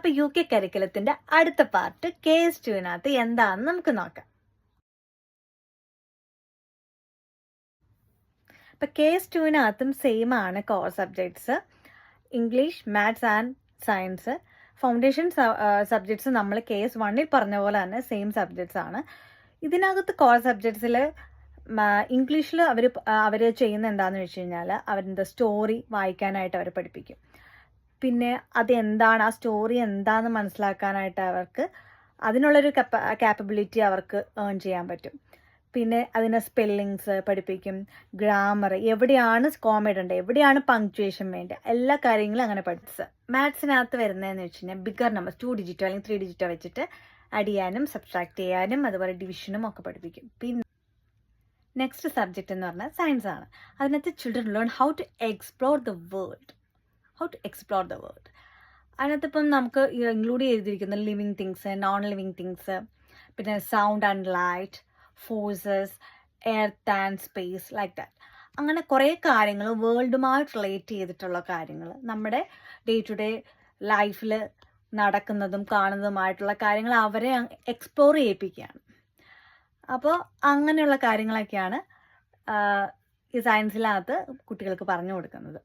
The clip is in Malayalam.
അപ്പോൾ UK കരിക്കുലത്തിന്റെ അടുത്ത പാർട്ട് KS2-നകത്ത് എന്താണെന്ന് നമുക്ക് നോക്കാം. അപ്പോൾ KS2-നകത്തും സെയിം ആണ് core subjects. English, maths and science. Foundation subjects നമ്മൾ KS1-ൽ പറഞ്ഞ പോലെ തന്നെ സെയിം സബ്ജക്ട്സ് ആണ്. ഇതിനകത്ത് കോർ സബ്ജക്ട്സിൽ ഇംഗ്ലീഷിൽ അവർ ചെയ്യുന്ന എന്താണെന്ന് വെച്ച് കഴിഞ്ഞാൽ അവരുടെ സ്റ്റോറി വായിക്കാനായിട്ട് അവർ പഠിപ്പിക്കും. പിന്നെ അതെന്താണ്, ആ സ്റ്റോറി എന്താണെന്ന് മനസ്സിലാക്കാനായിട്ട് അവർക്ക് അതിനുള്ളൊരു കാപ്പബിലിറ്റി അവർക്ക് ഏൺ ചെയ്യാൻ പറ്റും. പിന്നെ അതിന് സ്പെല്ലിങ്സ് പഠിപ്പിക്കും, ഗ്രാമർ, എവിടെയാണ് കോമ ഇടേണ്ടത്, എവിടെയാണ് പങ്ക്ച്വേഷൻ വേണ്ടത്, എല്ലാ കാര്യങ്ങളും അങ്ങനെ പഠിപ്പിച്ച്. മാത്സിനകത്ത് വരുന്നതെന്ന് വെച്ച് കഴിഞ്ഞാൽ ബിഗർ നമ്പേഴ്സ് 2 ഡിജിറ്റോ അല്ലെങ്കിൽ 3 ഡിജിറ്റോ വെച്ചിട്ട് ആഡ് ചെയ്യാനും സബ്ട്രാക്ട് ചെയ്യാനും അതുപോലെ ഡിവിഷനും ഒക്കെ പഠിപ്പിക്കും. പിന്നെ നെക്സ്റ്റ് സബ്ജക്റ്റ് എന്ന് പറഞ്ഞാൽ സയൻസ് ആണ്. അതിനകത്ത് children learn how to explore the world. അതിനകത്ത് ഇപ്പം നമുക്ക് ഇൻക്ലൂഡ് ചെയ്തിരിക്കുന്ന living things, non living things, പിന്നെ sound and light, forces, earth and space, like that. അങ്ങനെ കുറേ കാര്യങ്ങൾ വേൾഡുമായിട്ട് റിലേറ്റ് ചെയ്തിട്ടുള്ള കാര്യങ്ങൾ നമ്മുടെ ഡേ ടു ഡേ ലൈഫിൽ നടക്കുന്നതും കാണുന്നതുമായിട്ടുള്ള കാര്യങ്ങൾ അവരെ എക്സ്പ്ലോർ ചെയ്യിപ്പിക്കുകയാണ്. അപ്പോൾ അങ്ങനെയുള്ള കാര്യങ്ങളൊക്കെയാണ് ഈ സയൻസിനകത്ത് കുട്ടികൾക്ക് പറഞ്ഞു കൊടുക്കുന്നത്.